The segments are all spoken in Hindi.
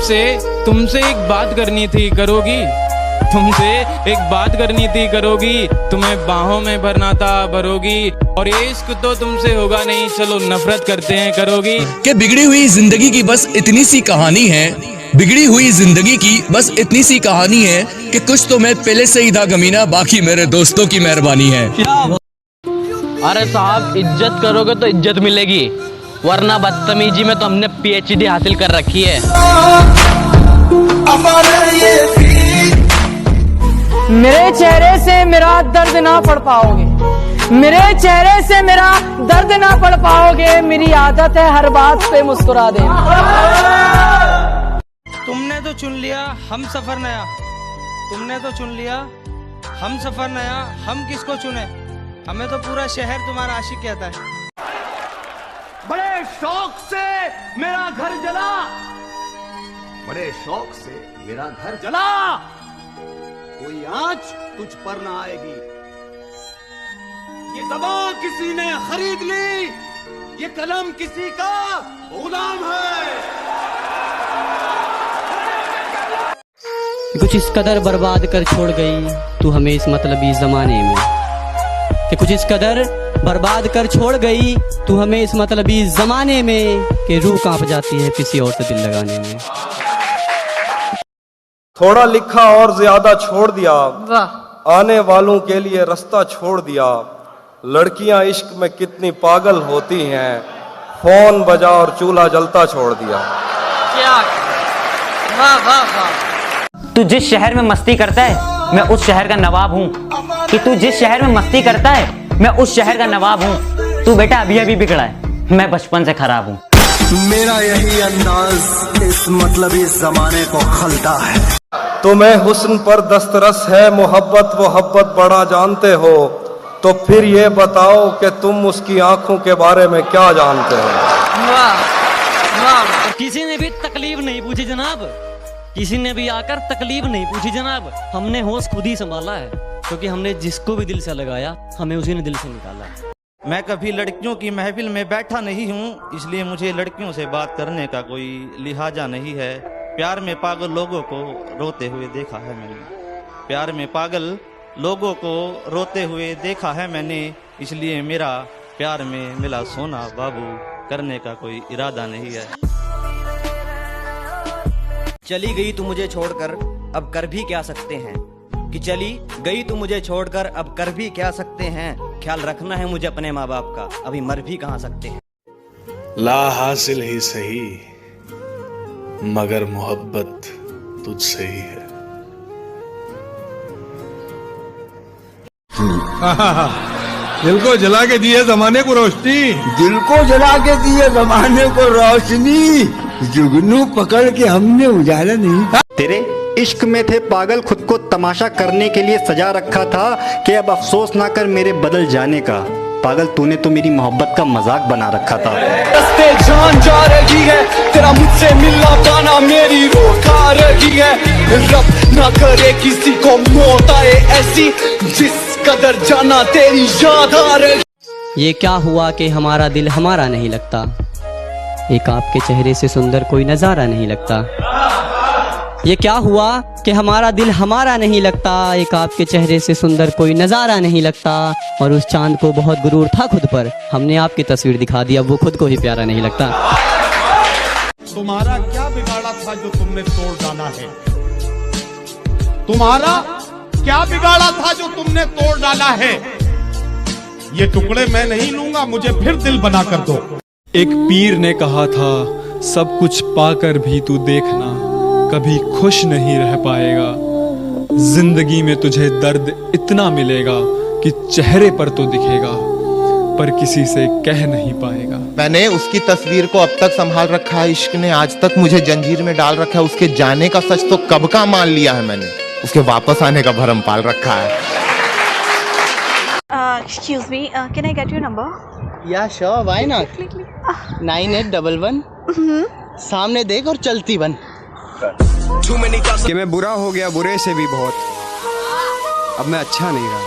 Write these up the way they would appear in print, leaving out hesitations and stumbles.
तुमसे तुमसे एक बात करनी थी, करोगी? तुमसे एक बात करनी थी, करोगी? तुम्हें बाहों में भरना था, भरोगी? और ये इश्क तो तुमसे होगा नहीं, चलो नफरत करते हैं, करोगी? कि बिगड़ी हुई जिंदगी की बस इतनी सी कहानी है, बिगड़ी हुई जिंदगी की बस इतनी सी कहानी है कि कुछ तो मैं पहले से ही था कमीना, बाकी मेरे दोस्तों की मेहरबानी है। अरे साहब, इज्जत करोगे तो इज्जत मिलेगी, वरना बदतमीजी में तो हमने PhD हासिल कर रखी है। मेरे चेहरे से मेरा दर्द ना पढ़ पाओगे, मेरे चेहरे से मेरा दर्द ना पढ़ पाओगे। मेरी आदत है हर बात पे मुस्कुरा देना। तुमने तो चुन लिया हम सफर नया, तुमने तो चुन लिया हम सफर नया, हम किसको चुने? हमें तो पूरा शहर तुम्हारा आशिक कहता है। बड़े शौक से मेरा घर जला, बड़े शौक से मेरा घर जला, कोई आंच तुझ पर ना आएगी। ये ज़बां किसी ने खरीद ली, ये कलम किसी का गुलाम है। कुछ इस कदर बर्बाद कर छोड़ गई तू हमें इस मतलबी जमाने में, कि कुछ इस कदर बर्बाद कर छोड़ गई तू हमें इस मतलबी जमाने में, कि रूह कांप जाती है किसी और से दिल लगाने में। थोड़ा लिखा और ज्यादा छोड़ दिया, आने वालों के लिए रास्ता छोड़ दिया। लड़कियां इश्क में कितनी पागल होती हैं, फोन बजा और चूल्हा जलता छोड़ दिया। क्या? वाह वाह वाह। तू जिस शहर में मस्ती करता है मैं उस शहर का नवाब हूँ, कि तू जिस शहर में मस्ती करता है मैं उस शहर का नवाब हूँ। तू बेटा अभी अभी बिगड़ा है, मैं बचपन से खराब हूँ। मेरा यही अंदाज इस मतलबी जमाने को खलता है। तुम्हें हुस्न पर दस्तरस है मोहब्बत मोहब्बत बड़ा जानते हो, तो फिर ये बताओ कि तुम उसकी आंखों के बारे में क्या जानते हो? वाह वाह। किसी ने भी तकलीफ नहीं पूछी जनाब, किसी ने भी आकर तकलीफ नहीं पूछी जनाब। हमने होश खुद ही संभाला है, क्योंकि हमने जिसको भी दिल से लगाया हमें उसी ने दिल से निकाला। मैं कभी लड़कियों की महफिल में बैठा नहीं हूँ, इसलिए मुझे लड़कियों से बात करने का कोई लिहाजा नहीं है। प्यार में पागल लोगों को रोते हुए देखा है मैंने, प्यार में पागल लोगों को रोते हुए देखा है मैंने, इसलिए मेरा प्यार में मिला सोना बाबू करने का कोई इरादा नहीं है। चली गई तू मुझे छोड़कर अब कर भी क्या सकते हैं, कि चली गई तू मुझे छोड़कर अब कर भी क्या सकते हैं। ख्याल रखना है मुझे अपने माँ बाप का, अभी मर भी कहाँ सकते हैं। ला हासिल ही सही मगर मोहब्बत तुझसे ही है। दिल को जला के दिए जमाने को रोशनी, दिल को जला के दिए जमाने को रोशनी, जुगनू पकड़ के हमने उजाला नहीं। तेरे इश्क में थे पागल, खुद को तमाशा करने के लिए सजा रखा था, कि अब अफसोस ना कर मेरे बदल जाने का। पागल तूने तो मेरी मोहब्बत का मजाक बना रखा था। रस्ते जान जा रही है, तेरा मुझसे मिलना पाना मेरी रूह खा रही है। रब ना करे किसी को मौत आए ऐसी, जिस कदर जाना तेरी याद आ रही। ये क्या हुआ कि हमारा दिल हमारा नहीं लगता, एक आपके चेहरे से सुंदर कोई नजारा नहीं लगता। ये क्या हुआ कि हमारा दिल हमारा नहीं लगता, एक आपके चेहरे से सुंदर कोई नजारा नहीं लगता। और उस चांद को बहुत गुरूर था खुद पर, हमने आपकी तस्वीर दिखा दी, अब वो खुद को ही प्यारा नहीं लगता। तुम्हारा क्या बिगाड़ा था जो तुमने तोड़ डाला है, तुम्हारा क्या बिगाड़ा था जो तुमने तोड़ डाला है। ये टुकड़े मैं नहीं लूंगा, मुझे फिर दिल बना कर दो। एक पीर ने कहा था सब कुछ पाकर भी तू देखना, कभी खुश नहीं रह पाएगा। जिंदगी में तुझे दर्द इतना मिलेगा कि चेहरे पर तो दिखेगा, पर किसी से कह नहीं पाएगा। मैंने उसकी तस्वीर को अब तक संभाल रखा है, इश्क ने आज तक मुझे जंजीर में डाल रखा है। उसके जाने का सच तो कब का मान लिया है मैंने, उसके वापस आने का भरम पाल रखा है। Excuse me, can I get your number? Yeah, sure, why not? 9811 सामने देख और चलती बन। कि मैं बुरा हो गया बुरे से भी बहुत, अब मैं अच्छा नहीं रहा।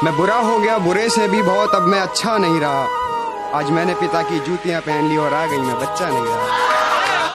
मैं बुरा हो गया बुरे से भी बहुत, अब मैं अच्छा नहीं रहा। आज मैंने पिता की जूतियां पहन ली और आ गई मैं बच्चा नहीं रहा।